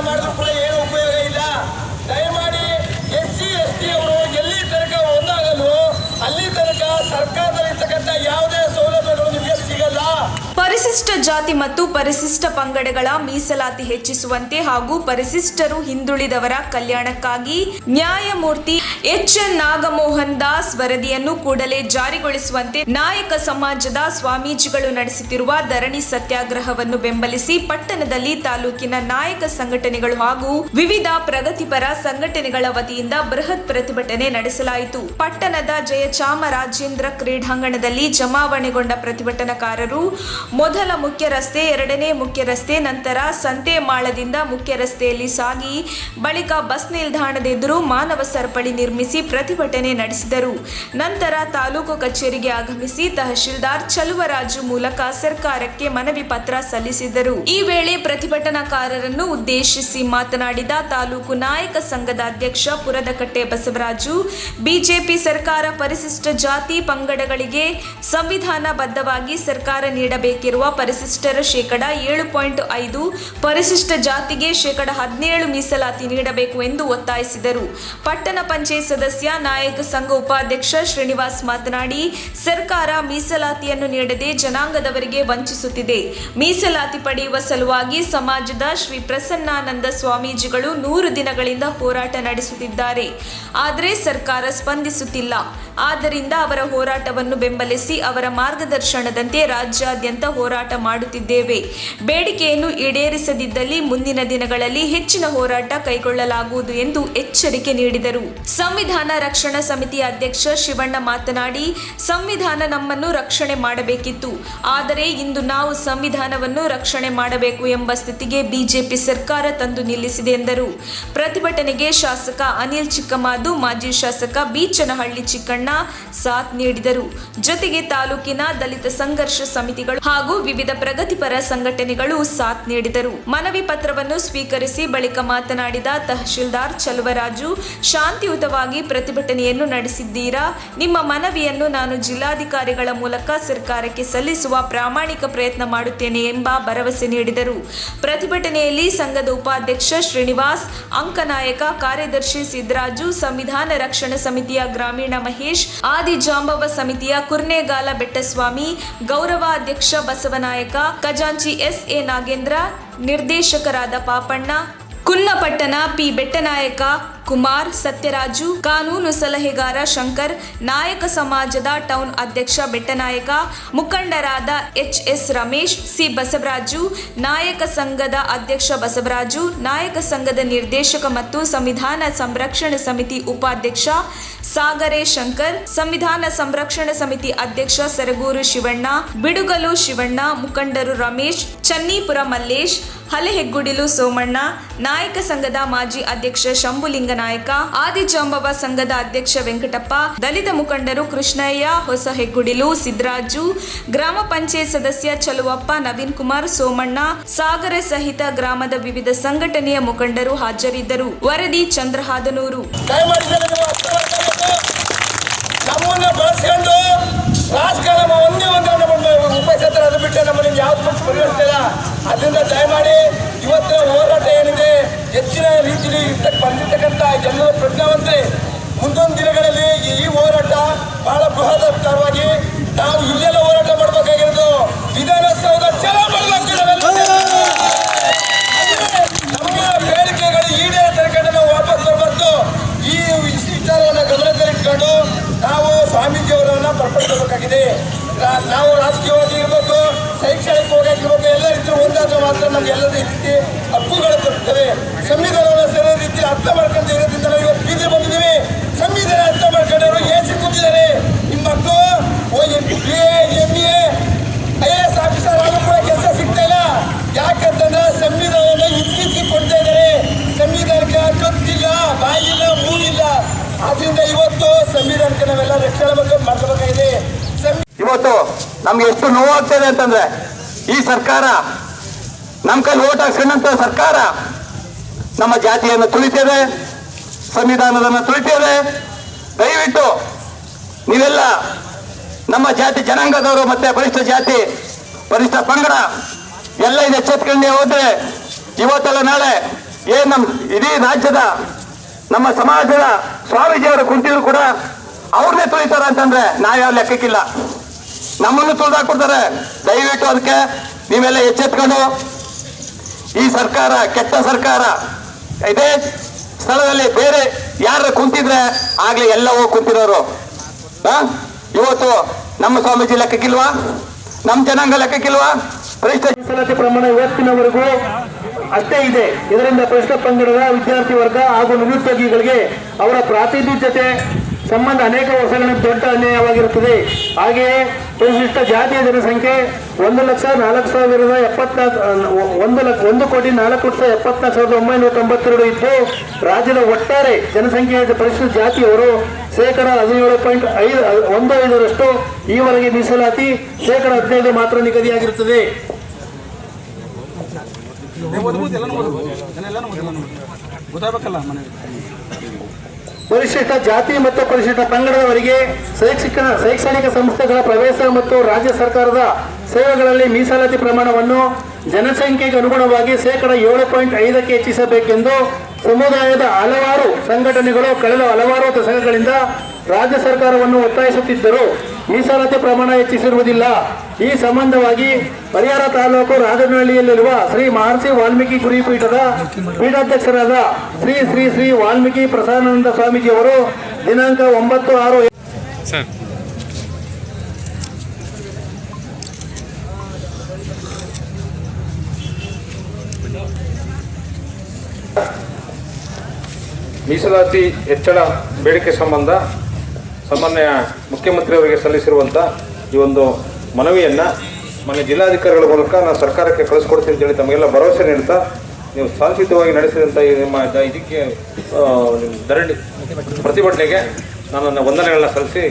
ಮಾಡಿದ್ರು ಕೂಡ ಏನು ಉಪಯೋಗ ಇಲ್ಲ. ದಯಮಾಡಿ SC ST ಅವರು ಎಲ್ಲಿ ತನಕ ಒಂದಾಗಲು ಅಲ್ಲಿ ತನಕ ಸರ್ಕಾರದಲ್ಲಿರ್ತಕ್ಕಂಥ ಯಾವುದೇ ಸೌಲಭ್ಯಗಳು ನಿಮಗೆ ಸಿಗಲ್ಲ. ಪರಿಶಿಷ್ಟ ಜಾತಿ ಮತ್ತು ಪರಿಶಿಷ್ಟ ಪಂಗಡಗಳ ಮೀಸಲಾತಿ ಹೆಚ್ಚಿಸುವಂತೆ ಹಾಗೂ ಪರಿಶಿಷ್ಟರು ಹಿಂದುಳಿದವರ ಕಲ್ಯಾಣಕ್ಕಾಗಿ ನ್ಯಾಯಮೂರ್ತಿ HN ನಾಗಮೋಹನ್ ದಾಸ್ ವರದಿಯನ್ನು ಕೂಡಲೇ ಜಾರಿಗೊಳಿಸುವಂತೆ ನಾಯಕ ಸಮಾಜದ ಸ್ವಾಮೀಜಿಗಳು ನಡೆಸುತ್ತಿರುವ ಧರಣಿ ಸತ್ಯಾಗ್ರಹವನ್ನು ಬೆಂಬಲಿಸಿ ಪಟ್ಟಣದಲ್ಲಿ ತಾಲೂಕಿನ ನಾಯಕ ಸಂಘಟನೆಗಳು ಹಾಗೂ ವಿವಿಧ ಪ್ರಗತಿಪರ ಸಂಘಟನೆಗಳ ವತಿಯಿಂದ ಬೃಹತ್ ಪ್ರತಿಭಟನೆ ನಡೆಸಲಾಯಿತು. ಪಟ್ಟಣದ ಜಯಚಾಮರಾಜೇಂದ್ರ ಕ್ರೀಡಾಂಗಣದಲ್ಲಿ ಜಮಾವಣೆಗೊಂಡ ಪ್ರತಿಭಟನಾಕಾರರು ಮೊದಲ ಮುಖ್ಯ ರಸ್ತೆ, ಎರಡನೇ ಮುಖ್ಯ ರಸ್ತೆ, ನಂತರ ಸಂತೆಮಾಳದಿಂದ ಮುಖ್ಯ ರಸ್ತೆಯಲ್ಲಿ ಸಾಗಿ ಬಳಿಕ ಬಸ್ ನಿಲ್ದಾಣದ ಎದುರು ಮಾನವ ಸರಪಳಿ ನಿರ್ಮಿಸಿ ಪ್ರತಿಭಟನೆ ನಡೆಸಿದರು. ನಂತರ ತಾಲೂಕು ಕಚೇರಿಗೆ ಆಗಮಿಸಿ ತಹಶೀಲ್ದಾರ್ ಚಲುವರಾಜು ಮೂಲಕ ಸರ್ಕಾರಕ್ಕೆ ಮನವಿ ಪತ್ರ ಸಲ್ಲಿಸಿದರು. ಈ ವೇಳೆ ಪ್ರತಿಭಟನಾಕಾರರನ್ನು ಉದ್ದೇಶಿಸಿ ಮಾತನಾಡಿದ ತಾಲೂಕು ನಾಯಕ ಸಂಘದ ಅಧ್ಯಕ್ಷ ಪುರದಕಟ್ಟೆ ಬಸವರಾಜು, ಬಿಜೆಪಿ ಸರ್ಕಾರ ಪರಿಶಿಷ್ಟ ಜಾತಿ ಪಂಗಡಗಳಿಗೆ ಸಂವಿಧಾನಬದ್ಧವಾಗಿ ಸರ್ಕಾರ ನೀಡಬೇಕಿರುವ ಪರಿಶಿಷ್ಟರ ಶೇಕಡ 7.5, ಪರಿಶಿಷ್ಟ ಜಾತಿಗೆ ಶೇಕಡ 17 ಮೀಸಲಾತಿ ನೀಡಬೇಕು ಎಂದು ಒತ್ತಾಯಿಸಿದರು. ಪಟ್ಟಣ ಪಂಚಾಯತ್ ಸದಸ್ಯ ನಾಯಕ ಸಂಘ ಉಪಾಧ್ಯಕ್ಷ ಶ್ರೀನಿವಾಸ್ ಮಾತನಾಡಿ, ಸರ್ಕಾರ ಮೀಸಲಾತಿಯನ್ನು ನೀಡದೆ ಜನಾಂಗದವರಿಗೆ ವಂಚಿಸುತ್ತಿದೆ. ಮೀಸಲಾತಿ ಪಡೆಯುವ ಸಲುವಾಗಿ ಸಮಾಜದ ಶ್ರೀ ಪ್ರಸನ್ನಾನಂದ ಸ್ವಾಮೀಜಿಗಳು 100 ದಿನಗಳಿಂದ ಹೋರಾಟ ನಡೆಸುತ್ತಿದ್ದಾರೆ. ಆದರೆ ಸರ್ಕಾರ ಸ್ಪಂದಿಸುತ್ತಿಲ್ಲ. ಆದ್ದರಿಂದ ಅವರ ಹೋರಾಟವನ್ನು ಬೆಂಬಲಿಸಿ ಅವರ ಮಾರ್ಗದರ್ಶನದಂತೆ ರಾಜ್ಯಾದ್ಯಂತ ಹೋರಾಟ ಮಾಡುತ್ತಿದ್ದೇವೆ. ಬೇಡಿಕೆಯನ್ನು ಈಡೇರಿಸದಿದ್ದಲ್ಲಿ ಮುಂದಿನ ದಿನಗಳಲ್ಲಿ ಹೆಚ್ಚಿನ ಹೋರಾಟ ಕೈಗೊಳ್ಳಲಾಗುವುದು ಎಂದು ಎಚ್ಚರಿಕೆ ನೀಡಿದರು. ಸಂವಿಧಾನ ರಕ್ಷಣಾ ಸಮಿತಿಯ ಅಧ್ಯಕ್ಷ ಶಿವಣ್ಣ ಮಾತನಾಡಿ, ಸಂವಿಧಾನ ನಮ್ಮನ್ನು ರಕ್ಷಣೆ ಮಾಡಬೇಕಿತ್ತು. ಆದರೆ ಇಂದು ನಾವು ಸಂವಿಧಾನವನ್ನು ರಕ್ಷಣೆ ಮಾಡಬೇಕು ಎಂಬ ಸ್ಥಿತಿಗೆ ಬಿಜೆಪಿ ಸರ್ಕಾರ ತಂದು ನಿಲ್ಲಿಸಿದೆ ಎಂದರು. ಪ್ರತಿಭಟನೆಗೆ ಶಾಸಕ ಅನಿಲ್ ಚಿಕ್ಕಮಾದು, ಮಾಜಿ ಶಾಸಕ ಬೀಚನಹಳ್ಳಿ ಚಿಕ್ಕಣ್ಣ ಸಾಥ್ ನೀಡಿದರು. ಜೊತೆಗೆ ತಾಲೂಕಿನ ದಲಿತ ಸಂಘರ್ಷ ಸಮಿತಿಗಳು ಹಾಗೂ ವಿವಿಧ ಪ್ರಗತಿಪರ ಸಂಘಟನೆಗಳು ಸಾಥ್ ನೀಡಿದರು. ಮನವಿ ಪತ್ರವನ್ನು ಸ್ವೀಕರಿಸಿ ಬಳಿಕ ಮಾತನಾಡಿದ ತಹಶೀಲ್ದಾರ್ ಚಲುವರಾಜು, ಶಾಂತಿಯುತವಾಗಿ ಪ್ರತಿಭಟನೆಯನ್ನು ನಡೆಸಿದ್ದೀರಾ. ನಿಮ್ಮ ಮನವಿಯನ್ನು ನಾನು ಜಿಲ್ಲಾಧಿಕಾರಿಗಳ ಮೂಲಕ ಸರ್ಕಾರಕ್ಕೆ ಸಲ್ಲಿಸುವ ಪ್ರಾಮಾಣಿಕ ಪ್ರಯತ್ನ ಮಾಡುತ್ತೇನೆ ಎಂಬ ಭರವಸೆ ನೀಡಿದರು. ಪ್ರತಿಭಟನೆಯಲ್ಲಿ ಸಂಘದ ಉಪಾಧ್ಯಕ್ಷ ಶ್ರೀನಿವಾಸ್, ಅಂಕನಾಯಕ, ಕಾರ್ಯದರ್ಶಿ ಸಿದ್ದರಾಜು, ಸಂವಿಧಾನ ರಕ್ಷಣಾ ಸಮಿತಿಯ ಗ್ರಾಮೀಣ ಮಹೇಶ್, ಆದಿಜಾಂಬವ ಸಮಿತಿಯ ಕುರ್ನೆಗಾಲ ಬೆಟ್ಟಸ್ವಾಮಿ, ಗೌರವ ಅಧ್ಯಕ್ಷ ಬಸವನಾಯಕ, ಖಜಾಂಚಿ SA ನಾಗೇಂದ್ರ, ನಿರ್ದೇಶಕರಾದ ಪಾಪಣ್ಣ, ಕುನ್ನಪಟ್ಟಣ ಪಿ ಬೆಟ್ಟನಾಯಕ, ಕುಮಾರ್, ಸತ್ಯರಾಜು, ಕಾನೂನು ಸಲಹೆಗಾರ ಶಂಕರ್, ನಾಯಕ ಸಮಾಜದ ಟೌನ್ ಅಧ್ಯಕ್ಷ ಬೆಟ್ಟನಾಯಕ, ಮುಖಂಡರಾದ HS ರಮೇಶ್, C ಬಸವರಾಜು, ನಾಯಕ ಸಂಘದ ಅಧ್ಯಕ್ಷ ಬಸವರಾಜು, ನಾಯಕ ಸಂಘದ ನಿರ್ದೇಶಕ ಮತ್ತು ಸಂವಿಧಾನ ಸಂರಕ್ಷಣಾ ಸಮಿತಿ ಉಪಾಧ್ಯಕ್ಷ ಸಾಗರೆ ಶಂಕರ್, ಸಂವಿಧಾನ ಸಂರಕ್ಷಣಾ ಸಮಿತಿ ಅಧ್ಯಕ್ಷ ಸರಗೂರು ಶಿವಣ್ಣ, ಬಿಡುಗಲು ಶಿವಣ್ಣ, ಮುಖಂಡರು ರಮೇಶ್, ಚನ್ನೀಪುರ ಮಲ್ಲೇಶ್, ಹಲೆಹೆಗ್ಗುಡಿಲು ಸೋಮಣ್ಣ, ನಾಯಕ ಸಂಘದ ಮಾಜಿ ಅಧ್ಯಕ್ಷ ಶಂಭುಲಿಂಗ ನಾಯಕ, ಆದಿಜಾಂಬವ ಸಂಘದ ಅಧ್ಯಕ್ಷ ವೆಂಕಟಪ್ಪ, ದಲಿತ ಮುಖಂಡರು ಕೃಷ್ಣಯ್ಯ, ಹೊಸ ಹೆಗ್ಗುಡಿಲು, ಸಿದ್ದರಾಜು, ಗ್ರಾಮ ಪಂಚಾಯತ್ ಸದಸ್ಯ ಚಲುವಪ್ಪ, ನವೀನ್ ಕುಮಾರ್, ಸೋಮಣ್ಣ, ಸಾಗರ ಸಹಿತ ಗ್ರಾಮದ ವಿವಿಧ ಸಂಘಟನೆಯ ಮುಖಂಡರು ಹಾಜರಿದ್ದರು. ವರದಿ ಚಂದ್ರಹಾದನೂರು. ನಮ್ಮನ್ನ ಬಳಸ್ಕೊಂಡು ರಾಜಕಾರಣ ಒಂದೇ ಉಪಚೇತನ ಅದು ಬಿಟ್ಟರೆ ನಮ್ಮನ್ನು ಯಾವ್ದು ಪಕ್ಷ ಪರಿಗಣಿಸ್ತಿಲ್ಲ. ಅದರಿಂದ ದಯಮಾಡಿ ಇವತ್ತಿನ ಹೋರಾಟ ಏನಿದೆ ಹೆಚ್ಚಿನ ರೀತಿಯಲ್ಲಿ ಬಂದಿರ್ತಕ್ಕಂಥ ಜನರ ಪ್ರಜ್ಞಾವಂತರೆ ಮುಂದೊಂದು ದಿನಗಳಲ್ಲಿ ಈ ಹೋರಾಟ ಬಹಳ ಬೃಹದಾಕಾರವಾಗಿ ನಾವು ಇಲ್ಲೆಲ್ಲ ಹೋರಾಟ ಮಾಡಬೇಕಾಗಿರೋದು ವಿಧಾನಸೌಧ ಚಲೋ ಮಾಡಬೇಕು. ನಮಗೆ ಬೇಡಿಕೆಗಳು ಈಡೇರ ತನಕ ನಾವು ವಾಪಸ್ ಬರಬಾರ್ದು. ಈ ವಿಚಾರವನ್ನು ಗಮನದಲ್ಲಿಟ್ಕೊಂಡು ನಾವು ಸ್ವಾಮೀಜಿಯವರನ್ನ ಬರ್ಪಡಿಸಬೇಕಾಗಿದೆ. ನಾವು ರಾಜಕೀಯವಾಗಿ ಇರಬೇಕು, ಶೈಕ್ಷಣಿಕವಾಗಿರ್ಬೇಕು, ಎಲ್ಲ ರೀತಿ ಒಂದಾದ್ರೆ ಮಾತ್ರ ನಮ್ಗೆ ಎಲ್ಲ ರೀತಿ ಹಕ್ಕುಗಳು ಬರ್ತವೆ. ಸಂವಿಧಾನವನ್ನು ಸರಿಯಾದ ರೀತಿ ಅರ್ಥ ಮಾಡ್ಕೊಂಡು ಇರೋದ್ರಿಂದ ನಾವು ಇವತ್ತು ಬೀದಿ ಬಂದಿದ್ದೀವಿ. ಸಂವಿಧಾನ ಅರ್ಥ ಮಾಡ್ಕೊಂಡವರು ಏಸಿ ಕೂತಿದ್ದಾರೆ. ನಿಮ್ಮ ಮಕ್ಕಳು MA IAS ಆಫೀಸರ್ ಆದ್ರೂ ಕೂಡ ಕೆಲಸ ಸಿಗ್ತಾ ಇಲ್ಲ. ಯಾಕಂತಂದ್ರೆ ಸಂವಿಧಾನವನ್ನು ಇಚ್ಛಿಸಿ ಕೊಡ್ತಾ ಇದ್ದಾರೆ. ಸಂವಿಧಾನಕ್ಕೆ ಕತ್ತಿಲ್ಲ, ಬಾಯಿಲ್ಲ, ಮೂಗಿಲ್ಲ. ಆದ್ರಿಂದ ಇವತ್ತು ಸಂವಿಧಾನಕ್ಕೆ ನಾವೆಲ್ಲ ರಕ್ಷಣೆ ಮಾಡ್ಕೋಬೇಕಾಗಿದೆ. ಇವತ್ತು ನಮ್ಗೆ ಎಷ್ಟು ನೋವಾಗ್ತದೆ ಅಂತಂದ್ರೆ ಈ ಸರ್ಕಾರ ನಮ್ಮ ಕೈಲಿ ಓಟ್ ಹಾಕ್ಸ್ಕೊಂಡಂತ ಸರ್ಕಾರ ನಮ್ಮ ಜಾತಿಯನ್ನು ತುಳಿತಿದೆ, ಸಂವಿಧಾನದನ್ನು ತುಳಿತಿದೆ. ದಯವಿಟ್ಟು ನೀವೆಲ್ಲ ನಮ್ಮ ಜಾತಿ ಜನಾಂಗದವರು ಮತ್ತೆ ಪರಿಷ್ಠ ಜಾತಿ ಪರಿಷ್ಠ ಪಂಗಡ ಎಲ್ಲ ಇದು ಎಚ್ಚೆತ್ಕೊಂಡೇ ಹೋದ್ರೆ ಇವತ್ತಲ್ಲ ನಾಳೆ ಏನ್ ನಮ್ಮ ಇಡೀ ರಾಜ್ಯದ ನಮ್ಮ ಸಮಾಜದ ಸ್ವಾಮೀಜಿಯವರು ಕುಂತಿದ್ರು ಕೂಡ ಅವ್ರನ್ನೇ ತುಳಿತಾರ ಅಂತಂದ್ರೆ ನಾವ್ಯಾವ ಲೆಕ್ಕಕ್ಕಿಲ್ಲ. ನಮ್ಮನ್ನು ತುಳಿದಾಕ್ಬಿಡ್ತಾರೆ. ದಯವಿಟ್ಟು ಅದಕ್ಕೆ ನೀವೆಲ್ಲ ಎಚ್ಚೆತ್ಕೊಂಡು, ಈ ಸರ್ಕಾರ ಕೆಟ್ಟ ಸರ್ಕಾರ, ಇದೇ ಸ್ಥಳದಲ್ಲಿ ಬೇರೆ ಯಾರು ಕುಂತಿದ್ರೆ ಆಗ್ಲೇ ಎಲ್ಲ ಹೋಗಿ ಕುಂತಿರೋರು. ಇವತ್ತು ನಮ್ಮ ಸ್ವಾಮೀಜಿ ಲೆಕ್ಕಕ್ಕಿಲ್ವಾ? ನಮ್ಮ ಜನಾಂಗ ಲೆಕ್ಕಕ್ಕಿಲ್ವಾ? ಮೀಸಲಾತಿ ಪ್ರಮಾಣ ಇವತ್ತಿನವರೆಗೂ ಅಷ್ಟೇ ಇದೆ. ಇದರಿಂದ ಪರಿಶಿಷ್ಟ ಪಂಗಡದ ವಿದ್ಯಾರ್ಥಿ ವರ್ಗ ಹಾಗೂ ನಿರುದ್ಯೋಗಿಗಳಿಗೆ ಅವರ ಪ್ರಾತಿನಿಧ್ಯತೆ ಸಂಬಂಧ ಅನೇಕ ವರ್ಷಗಳಿಂದ ದೊಡ್ಡ ಅನ್ಯಾಯವಾಗಿರುತ್ತದೆ. ಹಾಗೆಯೇ ಪರಿಶಿಷ್ಟ ಜಾತಿಯ ಜನಸಂಖ್ಯೆ 1,04,74,992 ಇದ್ದು, ರಾಜ್ಯದ ಒಟ್ಟಾರೆ ಜನಸಂಖ್ಯೆಯ ಪರಿಶಿಷ್ಟ ಜಾತಿಯವರು 17.15% ಈವರೆಗೆ ಮೀಸಲಾತಿ 15% ಮಾತ್ರ ನಿಗದಿಯಾಗಿರುತ್ತದೆ. ಪರಿಶಿಷ್ಟ ಜಾತಿ ಮತ್ತು ಪರಿಶಿಷ್ಟ ಪಂಗಡದವರಿಗೆ ಶೈಕ್ಷಣಿಕ ಸಂಸ್ಥೆಗಳ ಪ್ರವೇಶ ಮತ್ತು ರಾಜ್ಯ ಸರ್ಕಾರದ ಸೇವೆಗಳಲ್ಲಿ ಮೀಸಲಾತಿ ಪ್ರಮಾಣವನ್ನು ಜನಸಂಖ್ಯೆಗೆ ಅನುಗುಣವಾಗಿ 7.5% ಹೆಚ್ಚಿಸಬೇಕೆಂದು ಸಮುದಾಯದ ಹಲವಾರು ಸಂಘಟನೆಗಳು ಕಳೆದ ಹಲವಾರು ದಶಕಗಳಿಂದ ರಾಜ್ಯ ಸರ್ಕಾರವನ್ನು ಒತ್ತಾಯಿಸುತ್ತಿದ್ದರೂ ಮೀಸಲಾತಿ ಪ್ರಮಾಣ ಹೆಚ್ಚಿಸಿರುವುದಿಲ್ಲ. ಈ ಸಂಬಂಧವಾಗಿ ಪರಿಹಾರ ತಾಲೂಕು ರಾಜನಹಳ್ಳಿಯಲ್ಲಿರುವ ಶ್ರೀ ಮಹರ್ಷಿ ವಾಲ್ಮೀಕಿ ಗುರುಪೀಠದ ಪೀಠಾಧ್ಯಕ್ಷರಾದ ಶ್ರೀ ಶ್ರೀ ಶ್ರೀ ವಾಲ್ಮೀಕಿ ಪ್ರಸನ್ನಾನಂದ ಸ್ವಾಮೀಜಿಯವರು ದಿನಾಂಕ 9/6 ಮೀಸಲಾತಿ ಹೆಚ್ಚಳ ಬೇಡಿಕೆ ಸಂಬಂಧ ಸಾಮಾನ್ಯ ಮುಖ್ಯಮಂತ್ರಿಯವರಿಗೆ ಸಲ್ಲಿಸಿರುವಂಥ ಈ ಒಂದು ಮನವಿಯನ್ನು ಮಾನ್ಯ ಜಿಲ್ಲಾಧಿಕಾರಿಗಳ ಮೂಲಕ ನಾನು ಸರ್ಕಾರಕ್ಕೆ ಕಳಿಸ್ಕೊಡ್ತೀನಿ ಅಂತೇಳಿ ತಮಗೆಲ್ಲ ಭರವಸೆ ನೀಡ್ತಾ, ನೀವು ಶಾಂತಿಯುತವಾಗಿ ನಡೆಸಿದಂಥ ಈ ನಿಮ್ಮ ಇದಕ್ಕೆ ಧರಣಿ ಪ್ರತಿಭಟನೆಗೆ ನಾನು ನನ್ನ ವಂದನೆಗಳನ್ನ ಸಲ್ಲಿಸಿ